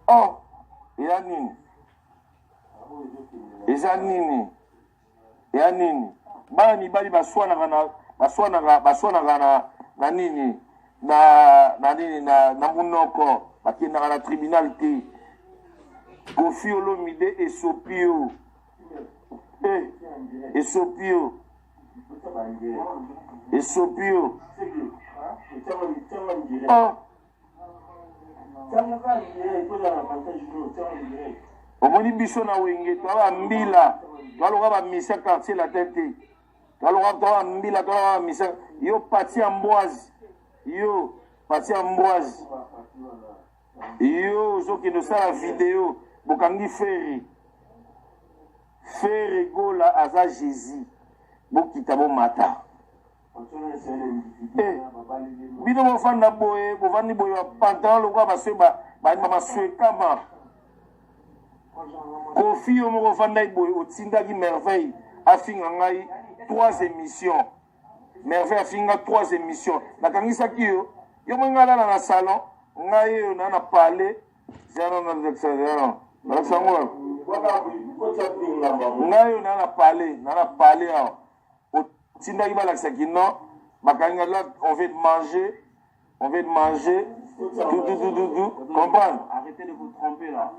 Oh, ya nini? Eza nini? Ya nini? Bana mibali baswanaka na nini? Na munoko bakendaka na tribunal te. Kofi Olomide Esopio. Esopio. Oh. Omoni biso na wenge toa mbila toaloka ba misa quartier la tête toaloka toa mbila toa misa yo pati Ambroise yo zoki no sala vidéo bokangi Fere Gola aza Jésus bokita bo mata bino bofanda boye bovandi boye pantalon lokwa basweba baswekama Kofi yo moko fanda boye otindaki merveille afinga ngai 3 émissions merveille afinga 3 émissions nakangisaki yo mwenga lala na salon ngai yo na parler zero na l'extérieur na sango ngai yo na parler otindaki balakisaki non bakangi là on veut manger tout comprendre. Arrêtez de vous tromper là.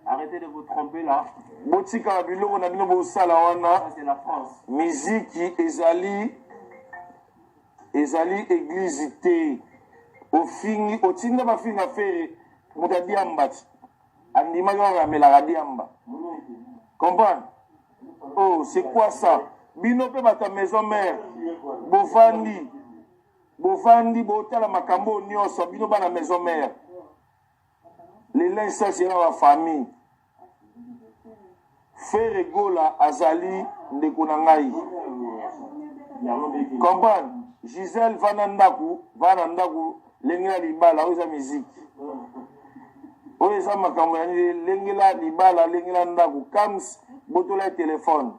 Arrêtez de vous tromper là. Botika biloko na bino bosala wana. C'est la France. Musique ezali église te. Ofingi otinda bafinga fere mutadiamba. Andima ga mela diamba. Comprendre? Oh, c'est quoi ça? Bino pe bata maison mère. Bovandi botala makambo nyonso bino bana maison mère. Les linges ça c'est la famille. Fere Gola azali ndeko na ngai. Comprendre? Gisèle vanandaku lengela libala oza musique. Oza makambo ya lengela libala lengela ndaku kams botola téléphone.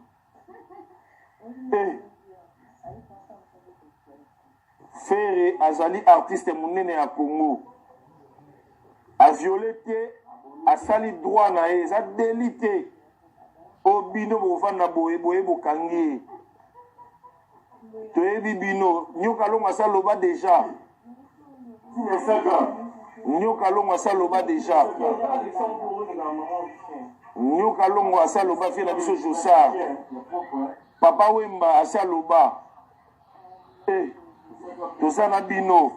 Fere azali artiste munene ya Congo. A violete asali droit na ye za délité. Obino bovanda boye bokangi. Toyebi bino nyoka longa saloba déjà. Nyoka longa saloba déjà. Nyoka longa saloba fi na biso Jossard. Papa Wemba asaloba. Tozana bino.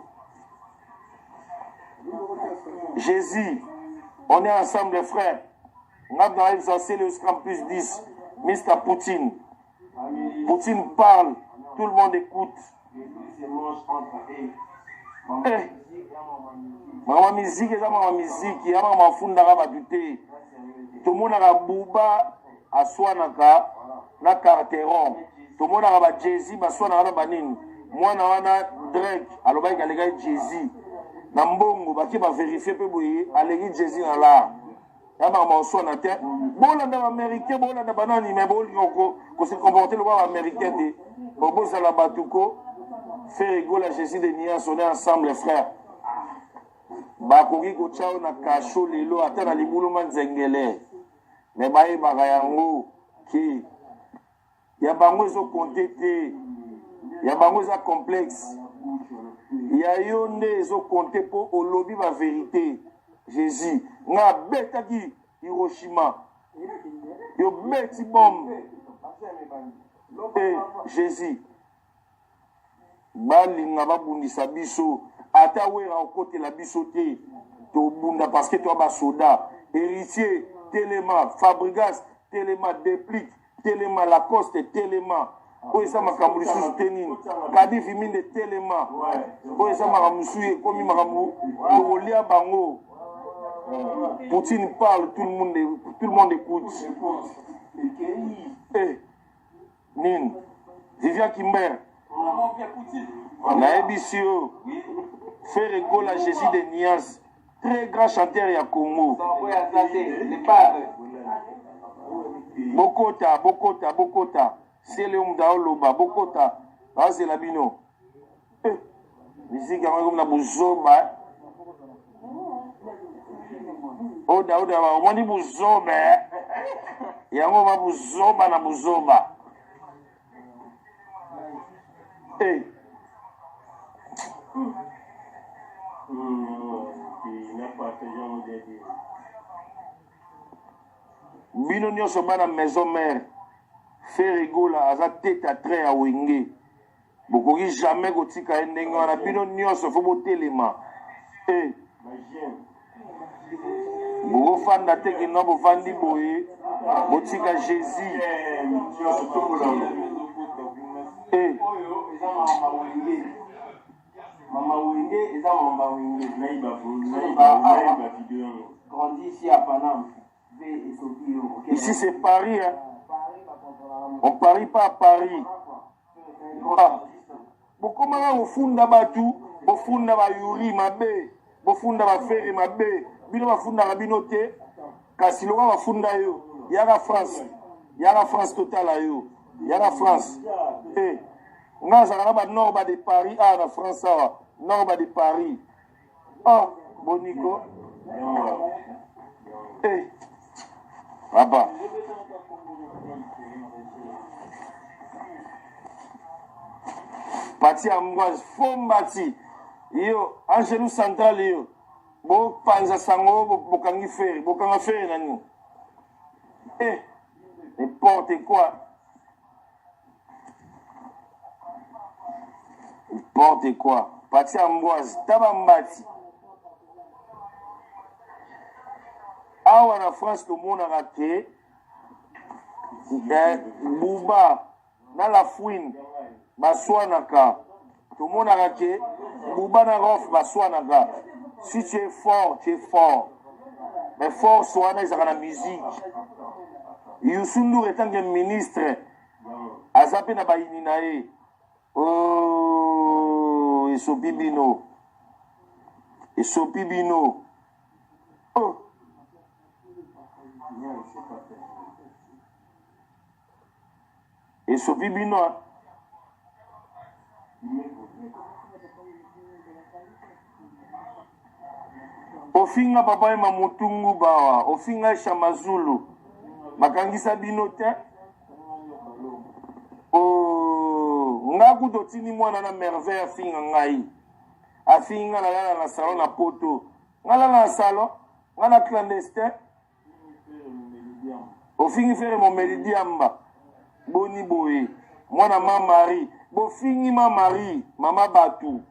Jésus, on est ensemble frères. On a dans le campus 10, Mr. Poutine. Poutine parle, tout le monde écoute. Maman musique, il y a maman funda batute. Tout le monde a bouba à soinaka na carteron. Tout le monde a Jésus, ma soinaka banine. Moi na Drake, alors bah il y a Jésus. Nambongo baki ba vérifier pe boye alegi Jésus na la. Ya ba monso na terre. Bolanda américain, bolanda banani mais bol ko se comporter le roi américain de Bobo Salabatuko. Fere Gola Jésus de Nia sonner ensemble les frères. Ba koki ko chao na kasho lelo ata na libulu manzengele. Mais ba e bagayango ki ya bango zo contete. Ya bango za complexe. Ya yo nde ezo compter pour au lobby la vérité. Jésus nga betaki Hiroshima. Yo beti bombe. Jésus bali nga babundisa biso ata wera okote la biso te to bunda parce que toi ba soda héritier Téléma Fabregas Téléma Déplique Téléma Lacoste Téléma Oisa makambu lisusu tenini kadi vimine de Téléma Oisa makambu suye komi makambu tolia bango. Poutine parle, tout le monde écoute. Nin Vivian Kimber na Ebisio Fere Gola Jésus de Nias, très grand chanteur ya Congo. Bokota c'est le Mdaoloba Bokota c'est la bino musique comme la bozoba oda omoni buzoba yango ba buzoba na buzoba bino nyonso bana maison mère Ferigola aza tête à trait ya wenge bokoki jamais kotika ye ndenge wana bino nyonso fo botelema bokofanda te kino bofandi boye botika Jésus Mama Wenge eza mama Wenge naïba grandi ici à Paname. Ici c'est Paris hein. On parie pas à Paris. Bokomanga bofunda batu bofunda ba yuri mabe bofunda ba feri mabe bino bafunda bino te kasi loka bafunda yo yaka France total yo yaka France nga zaka ba nord ba de Paris na France awa nord ba de Paris boniko papa Pati Amboise Fombati yo Angelo Central yo bo panza sango bokangi feri bokanga feri nani n'importe quoi Pati Amboise Tabambati awa na France tomonaka te Bouba na la fouine baswanaka tomonaka ke Bouba na Rof baswanaka si tu es fort mais force wana ezaka na musique Youssou Ndour etange ministre aza mpe na bayini na ye esopi bino esopi bino ofinga papa ema mutungu bawa ofinga Shamazulu bakangisa bino te nga kuto tini mwana na merveille afinga ngai afinga na lala na salon na poto nga lala na salon nga na clandestin ofingi fere momeli diamba boni boye mwana ma Marie bofingi ma Marie mama batu